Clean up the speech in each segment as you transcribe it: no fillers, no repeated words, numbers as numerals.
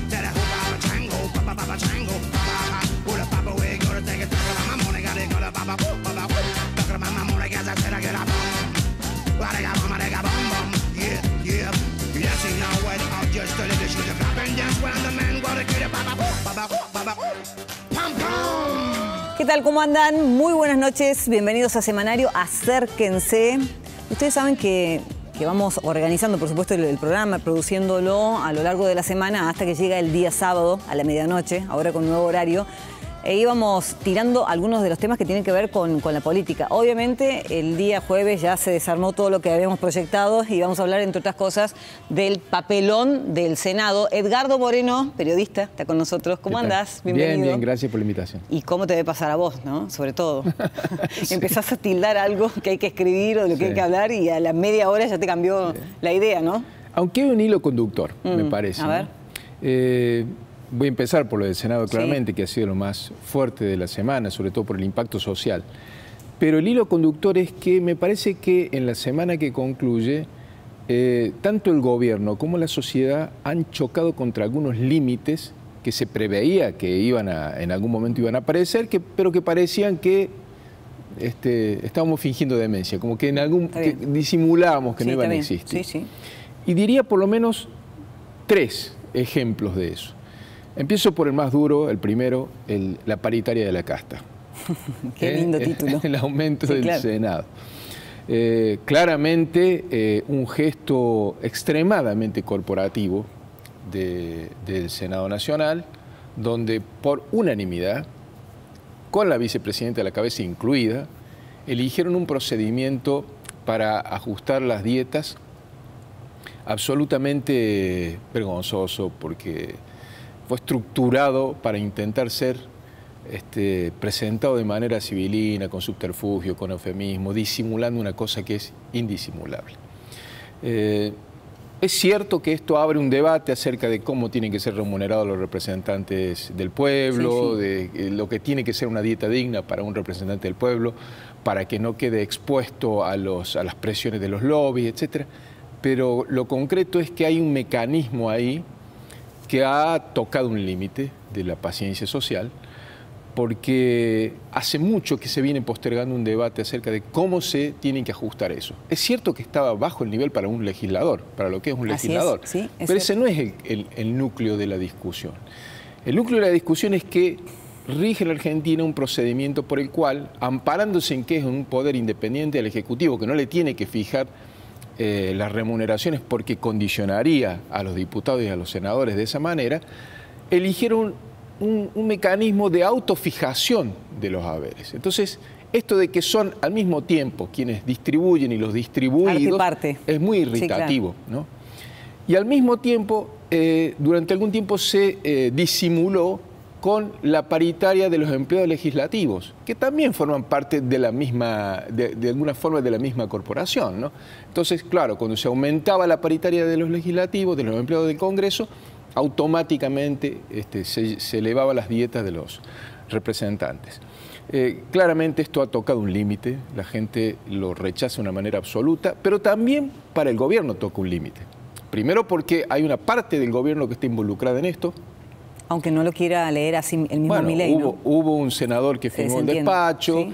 Said I hope I'm a tango, papa papa tango, papa. Pull a papa way, go to take a talk about my money, got it, go to papa, papa. Talk about my money, guys, I said I get a bomb. What I got, mama, they got bomb bomb. Yeah, yeah. Yes, you know what? I'll just tell you the shoes are clapping, dance when I'm the man, go to get it, papa, papa, papa. Pam pam. ¿Qué tal? ¿Cómo andan? Muy buenas noches, bienvenidos a Semanario, acérquense. Ustedes saben que vamos organizando, por supuesto, el programa, produciéndolo a lo largo de la semana hasta que llega el día sábado a la medianoche, ahora con nuevo horario. E íbamos tirando algunos de los temas que tienen que ver con la política. Obviamente, el día jueves ya se desarmó todo lo que habíamos proyectado y vamos a hablar, entre otras cosas, del papelón del Senado. Edgardo Moreno, periodista, está con nosotros. ¿Cómo andás? Bienvenido. Bien, bien, gracias por la invitación. ¿Y cómo te debe pasar a vos, no? Sobre todo. Sí. Empezás a tildar algo que hay que escribir o de lo que hay que hablar y a la media hora ya te cambió la idea, ¿no? Aunque hay un hilo conductor, me parece. A ver. ¿No? Voy a empezar por lo del Senado, claramente, que ha sido lo más fuerte de la semana, sobre todo por el impacto social. Pero el hilo conductor es que me parece que en la semana que concluye, tanto el gobierno como la sociedad han chocado contra algunos límites que se preveía que en algún momento iban a aparecer, pero que parecían que estábamos fingiendo demencia, como que que disimulábamos que no iban a existir. Sí, sí. Y diría por lo menos 3 ejemplos de eso. Empiezo por el más duro, el primero, la paritaria de la casta. Qué lindo título. El aumento del Senado. Claramente un gesto extremadamente corporativo del Senado Nacional, donde por unanimidad, con la vicepresidenta a la cabeza incluida, eligieron un procedimiento para ajustar las dietas absolutamente vergonzoso, porque fue estructurado para intentar ser presentado de manera civilina, con subterfugio, con eufemismo, disimulando una cosa que es indisimulable. Es cierto que esto abre un debate acerca de cómo tienen que ser remunerados los representantes del pueblo, de lo que tiene que ser una dieta digna para un representante del pueblo, para que no quede expuesto a las presiones de los lobbies, etc. Pero lo concreto es que hay un mecanismo ahí que ha tocado un límite de la paciencia social, porque hace mucho que se viene postergando un debate acerca de cómo se tiene que ajustar eso. Es cierto que estaba bajo el nivel para un legislador, para lo que es un legislador, pero ese no es el núcleo de la discusión. El núcleo de la discusión es que rige en la Argentina un procedimiento por el cual, amparándose en que es un poder independiente del Ejecutivo, que no le tiene que fijar las remuneraciones porque condicionaría a los diputados y a los senadores de esa manera, eligieron un mecanismo de autofijación de los haberes. Entonces, esto de que son al mismo tiempo quienes distribuyen y los distribuidos es muy irritativo, ¿no? Y al mismo tiempo, durante algún tiempo se disimuló con la paritaria de los empleados legislativos, que también forman parte de la misma, de alguna forma de la misma corporación, ¿no? Entonces, claro, cuando se aumentaba la paritaria de los legislativos, de los empleados del Congreso, automáticamente se elevaban las dietas de los representantes. Claramente esto ha tocado un límite, la gente lo rechaza de una manera absoluta, pero también para el gobierno toca un límite. Primero porque hay una parte del gobierno que está involucrada en esto. Aunque no lo quiera leer así el mismo Milei, ¿no? Hubo un senador que firmó el despacho,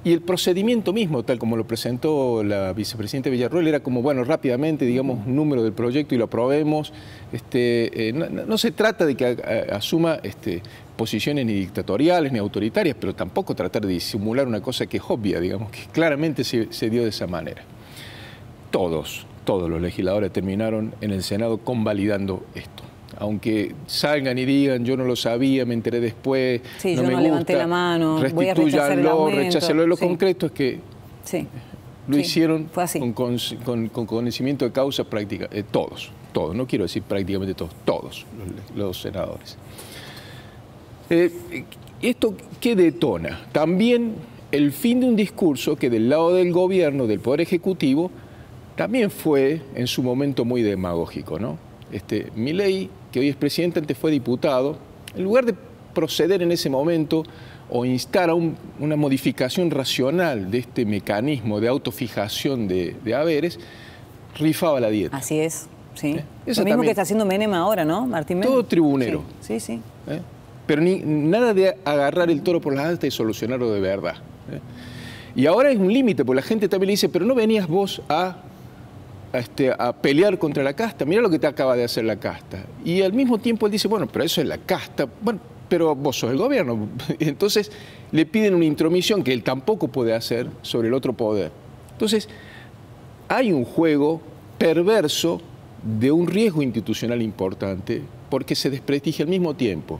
y el procedimiento mismo, tal como lo presentó la vicepresidenta Villarroel, era como, bueno, rápidamente, digamos, un número del proyecto y lo aprobemos. No se trata de que asuma posiciones ni dictatoriales ni autoritarias, pero tampoco tratar de disimular una cosa que es obvia, digamos, que claramente se dio de esa manera. Todos los legisladores terminaron en el Senado convalidando esto. Aunque salgan y digan, yo no lo sabía, me enteré después, sí, no yo me no gusta, levanté la mano, voy a rechazar el aumento. Rechácelo. Lo concreto es que lo hicieron con conocimiento de causa práctica, todos, no quiero decir prácticamente todos los senadores. ¿Esto qué detona? También el fin de un discurso que del lado del gobierno, del Poder Ejecutivo, también fue en su momento muy demagógico, ¿no? Milei, que hoy es presidente, antes fue diputado, en lugar de proceder en ese momento o instar a una modificación racional de este mecanismo de autofijación de haberes, rifaba la dieta. Así es. Sí. Lo mismo que está haciendo Menem ahora, ¿no? Martín Menem. Todo tribunero. Sí, sí. Pero nada de agarrar el toro por las astas y solucionarlo de verdad. Y ahora es un límite, porque la gente también le dice, pero no venías vos a pelear contra la casta, mira lo que te acaba de hacer la casta. Y al mismo tiempo él dice, bueno, pero eso es la casta, bueno, pero vos sos el gobierno. Entonces le piden una intromisión que él tampoco puede hacer sobre el otro poder. Entonces hay un juego perverso de un riesgo institucional importante porque se desprestigia al mismo tiempo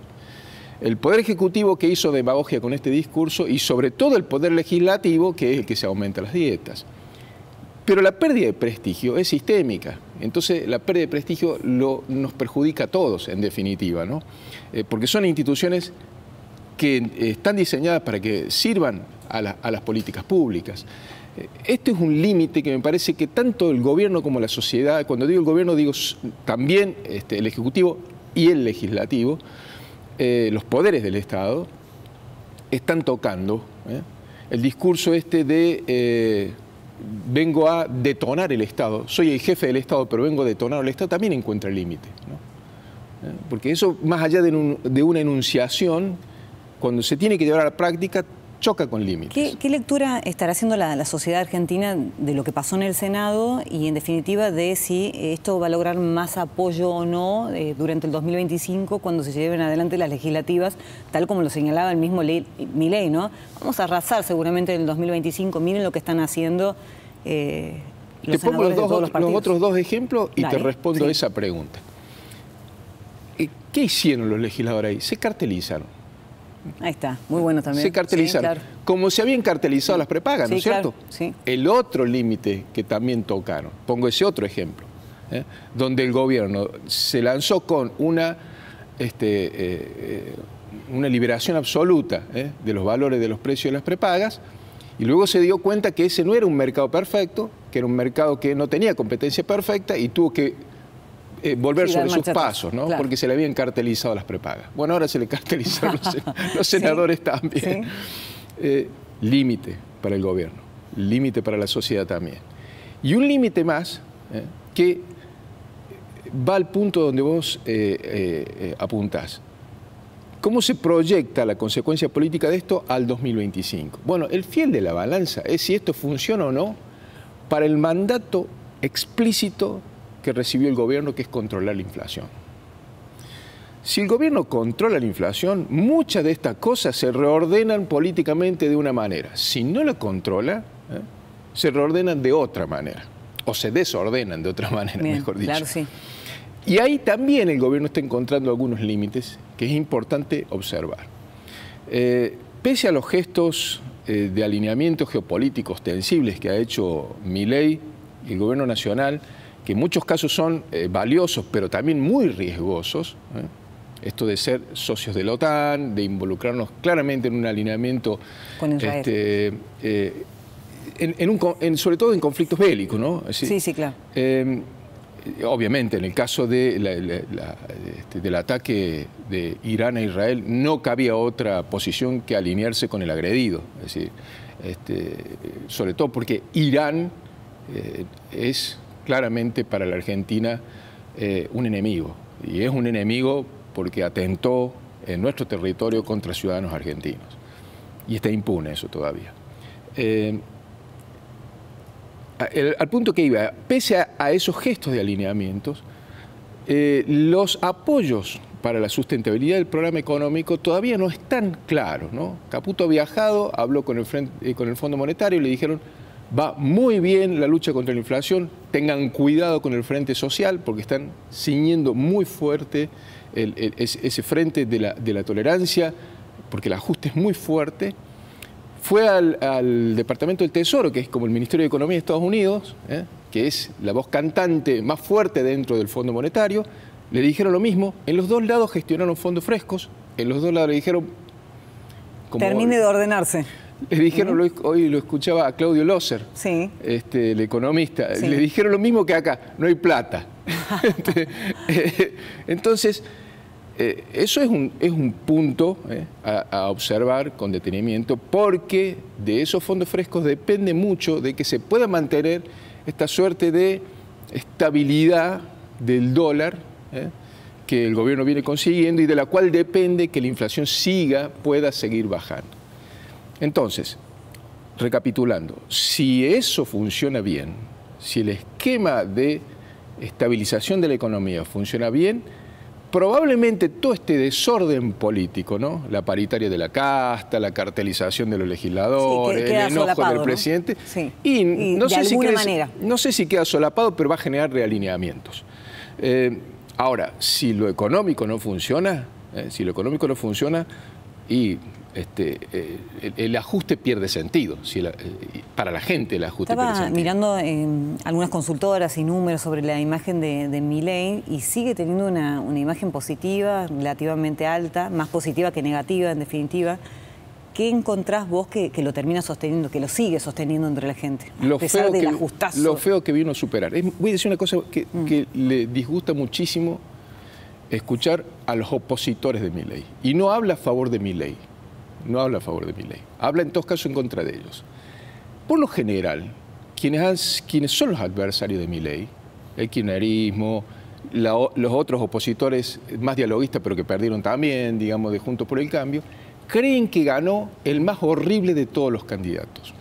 el Poder Ejecutivo, que hizo demagogia con este discurso, y sobre todo el Poder Legislativo, que es el que se aumenta las dietas. Pero la pérdida de prestigio es sistémica, entonces la pérdida de prestigio nos perjudica a todos, en definitiva, ¿no? Porque son instituciones que están diseñadas para que sirvan a las políticas públicas. Este es un límite que me parece que tanto el gobierno como la sociedad, cuando digo el gobierno digo también el Ejecutivo y el Legislativo, los poderes del Estado, están tocando. El discurso de vengo a detonar el Estado, soy el jefe del Estado, pero vengo a detonar el Estado, también encuentra el límite, ¿no? Porque eso, más allá de una enunciación, cuando se tiene que llevar a la práctica, choca con límites. ¿Qué lectura estará haciendo la sociedad argentina de lo que pasó en el Senado y, en definitiva, de si esto va a lograr más apoyo o no durante el 2025 cuando se lleven adelante las legislativas, tal como lo señalaba el mismo Milei, ¿no? Vamos a arrasar seguramente en el 2025, miren lo que están haciendo los senadores de todos los partidos. Los otros dos ejemplos y te respondo esa pregunta. ¿Qué hicieron los legisladores ahí? Se cartelizaron. Ahí está, muy bueno también. Se cartelizaron, sí, claro. Como se habían cartelizado las prepagas, ¿no es cierto? Claro, sí. El otro límite que también tocaron, pongo ese otro ejemplo, donde el gobierno se lanzó con una liberación absoluta de los valores de los precios de las prepagas, y luego se dio cuenta que ese no era un mercado perfecto, que era un mercado que no tenía competencia perfecta y tuvo que volver sobre sus pasos, ¿no? Claro. Porque se le habían cartelizado las prepagas. Bueno, ahora se le cartelizaron los senadores también. Sí. Límite para el gobierno, límite para la sociedad también. Y un límite más que va al punto donde vos apuntás. ¿Cómo se proyecta la consecuencia política de esto al 2025? Bueno, el fiel de la balanza es si esto funciona o no para el mandato explícito que recibió el gobierno, que es controlar la inflación. Si el gobierno controla la inflación, muchas de estas cosas se reordenan políticamente de una manera. Si no la controla, se reordenan de otra manera, o se desordenan de otra manera, bien, mejor dicho. Claro, sí. Y ahí también el gobierno está encontrando algunos límites que es importante observar. Pese a los gestos de alineamiento geopolítico ostensibles que ha hecho Milei y el gobierno nacional, que en muchos casos son valiosos, pero también muy riesgosos, esto de ser socios de la OTAN, de involucrarnos claramente en un alineamiento con Israel. Sobre todo en conflictos bélicos, ¿no? Es decir, sí, claro. Obviamente, en el caso del ataque de Irán a Israel, no cabía otra posición que alinearse con el agredido. Es decir, sobre todo porque Irán es claramente para la Argentina un enemigo. Y es un enemigo porque atentó en nuestro territorio contra ciudadanos argentinos. Y está impune eso todavía. Al punto que iba, pese a esos gestos de alineamientos, los apoyos para la sustentabilidad del programa económico todavía no están claros, ¿no? Caputo ha viajado, habló con el Fondo Monetario y le dijeron: va muy bien la lucha contra la inflación, tengan cuidado con el frente social porque están ciñendo muy fuerte ese frente de la tolerancia, porque el ajuste es muy fuerte. Fue al Departamento del Tesoro, que es como el Ministerio de Economía de Estados Unidos, que es la voz cantante más fuerte dentro del Fondo Monetario, le dijeron lo mismo. En los dos lados gestionaron fondos frescos, en los dos lados le dijeron... Termine de ordenarse. Le dijeron, hoy lo escuchaba a Claudio Loser, sí, el economista, sí, le dijeron lo mismo que acá: no hay plata. Entonces, eso es un punto a observar con detenimiento, porque de esos fondos frescos depende mucho de que se pueda mantener esta suerte de estabilidad del dólar que el gobierno viene consiguiendo y de la cual depende que la inflación pueda seguir bajando. Entonces, recapitulando, si eso funciona bien, si el esquema de estabilización de la economía funciona bien, probablemente todo este desorden político, ¿no? La paritaria de la casta, la cartelización de los legisladores, el enojo del presidente, ¿no? Sí. Y no de sé alguna manera. No sé si queda solapado, pero va a generar realineamientos. Ahora, si lo económico no funciona, y el ajuste pierde sentido. Para la gente el ajuste pierde sentido. Estaba mirando algunas consultoras y números sobre la imagen de Milei y sigue teniendo una imagen positiva, relativamente alta, más positiva que negativa en definitiva. ¿Qué encontrás vos que lo termina sosteniendo, que lo sigue sosteniendo entre la gente, a pesar del ajustazo? Lo feo que vino a superar. Voy a decir una cosa que le disgusta muchísimo escuchar a los opositores de Milei. Y no habla a favor de Milei. No habla a favor de Milei. Habla en todos casos en contra de ellos. Por lo general, quienes son los adversarios de Milei, el kirchnerismo, los otros opositores más dialoguistas, pero que perdieron también, digamos, de Juntos por el Cambio, creen que ganó el más horrible de todos los candidatos.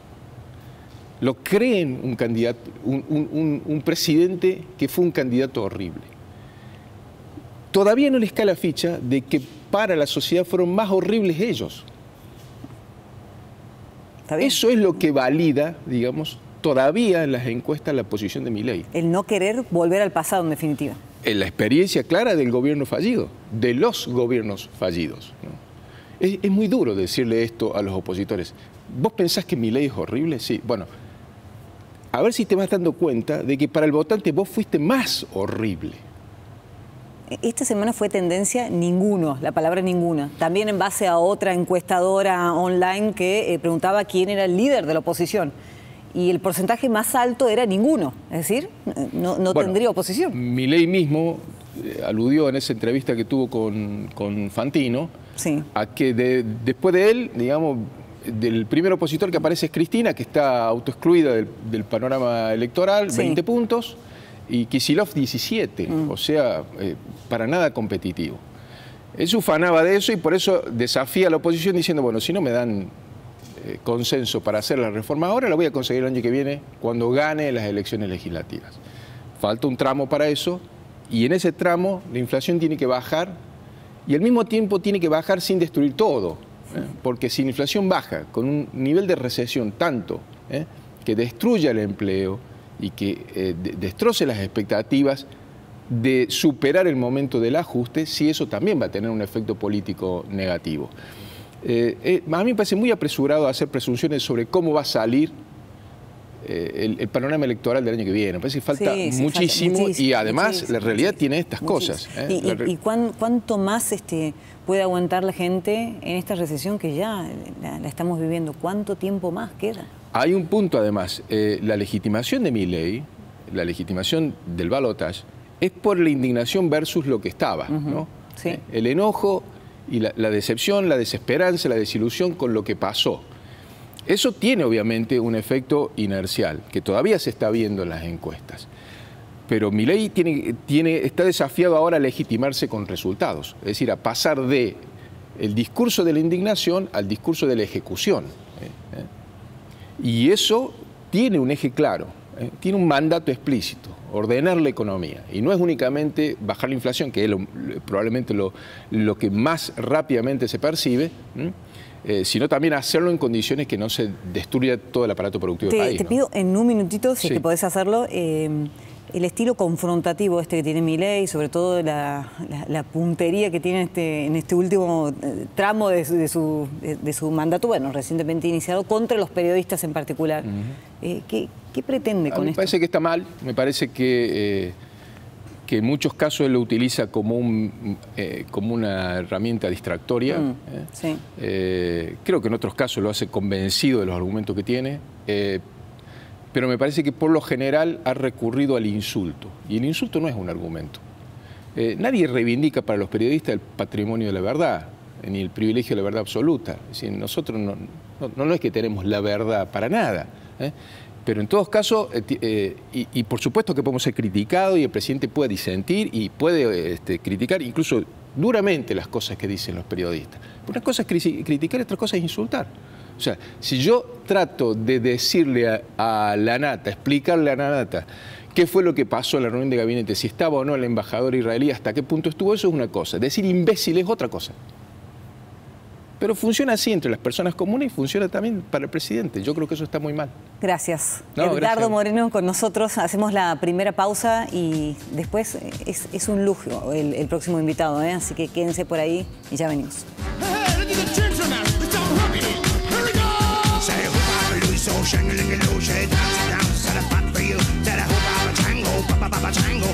Lo creen un candidato, un presidente que fue un candidato horrible. Todavía no les cae la ficha de que para la sociedad fueron más horribles ellos. Eso es lo que valida, digamos, todavía en las encuestas la posición de Milei. El no querer volver al pasado, en definitiva. En la experiencia clara del gobierno fallido, de los gobiernos fallidos, ¿no? Es muy duro decirle esto a los opositores. ¿Vos pensás que Milei es horrible? Sí. Bueno, a ver si te vas dando cuenta de que para el votante vos fuiste más horrible. Esta semana fue tendencia ninguno, la palabra ninguna. También en base a otra encuestadora online que preguntaba quién era el líder de la oposición. Y el porcentaje más alto era ninguno. Es decir, no tendría oposición. Milei mismo aludió en esa entrevista que tuvo con Fantino, sí, a que después de él, digamos, del primer opositor que aparece es Cristina, que está autoexcluida del panorama electoral, sí, 20 puntos. Y Kicillof 17, o sea, para nada competitivo. Él se ufanaba de eso y por eso desafía a la oposición diciendo, bueno, si no me dan consenso para hacer la reforma ahora, la voy a conseguir el año que viene cuando gane las elecciones legislativas. Falta un tramo para eso y en ese tramo la inflación tiene que bajar y al mismo tiempo tiene que bajar sin destruir todo, porque si la inflación baja con un nivel de recesión tanto que destruya el empleo, y que destroce las expectativas de superar el momento del ajuste, sí, eso también va a tener un efecto político negativo. A mí me parece muy apresurado hacer presunciones sobre cómo va a salir el panorama electoral del año que viene. Me parece que falta muchísimo y además la realidad tiene estas cosas. ¿Y cuánto más puede aguantar la gente en esta recesión que ya la estamos viviendo? ¿Cuánto tiempo más queda? Hay un punto además, la legitimación de Milei, la legitimación del balotaje, es por la indignación versus lo que estaba, ¿no? Sí. El enojo y la decepción, la desesperanza, la desilusión con lo que pasó. Eso tiene obviamente un efecto inercial, que todavía se está viendo en las encuestas. Pero Milei está desafiado ahora a legitimarse con resultados, es decir, a pasar del discurso de la indignación al discurso de la ejecución. Y eso tiene un eje claro, tiene un mandato explícito, ordenar la economía. Y no es únicamente bajar la inflación, que es probablemente lo que más rápidamente se percibe, sino también hacerlo en condiciones que no se destruya todo el aparato productivo del país. Te pido en un minutito, si es que podés hacerlo, el estilo confrontativo que tiene Milei, sobre todo la puntería que tiene en este último tramo de su mandato, bueno, recientemente iniciado, contra los periodistas en particular. ¿Qué pretende con esto? Me parece que está mal, me parece que en muchos casos él lo utiliza como una herramienta distractoria. Sí. Creo que en otros casos lo hace convencido de los argumentos que tiene. Pero me parece que por lo general ha recurrido al insulto. Y el insulto no es un argumento. Nadie reivindica para los periodistas el patrimonio de la verdad, ni el privilegio de la verdad absoluta. Es decir, nosotros no es que tenemos la verdad para nada. Pero en todos casos, y por supuesto que podemos ser criticados y el presidente puede disentir y puede criticar incluso duramente las cosas que dicen los periodistas. Una cosa es criticar y otra cosa es insultar. O sea, si yo trato de decirle a la Nata, explicarle a la Nata qué fue lo que pasó en la reunión de gabinete, si estaba o no el embajador israelí, hasta qué punto estuvo, eso es una cosa. Decir imbécil es otra cosa. Pero funciona así entre las personas comunes y funciona también para el presidente. Yo creo que eso está muy mal. Gracias. No, Edgardo gracias. Moreno con nosotros. Hacemos la primera pausa y después es un lujo el próximo invitado, ¿eh? Así que quédense por ahí y ya venimos. Chango,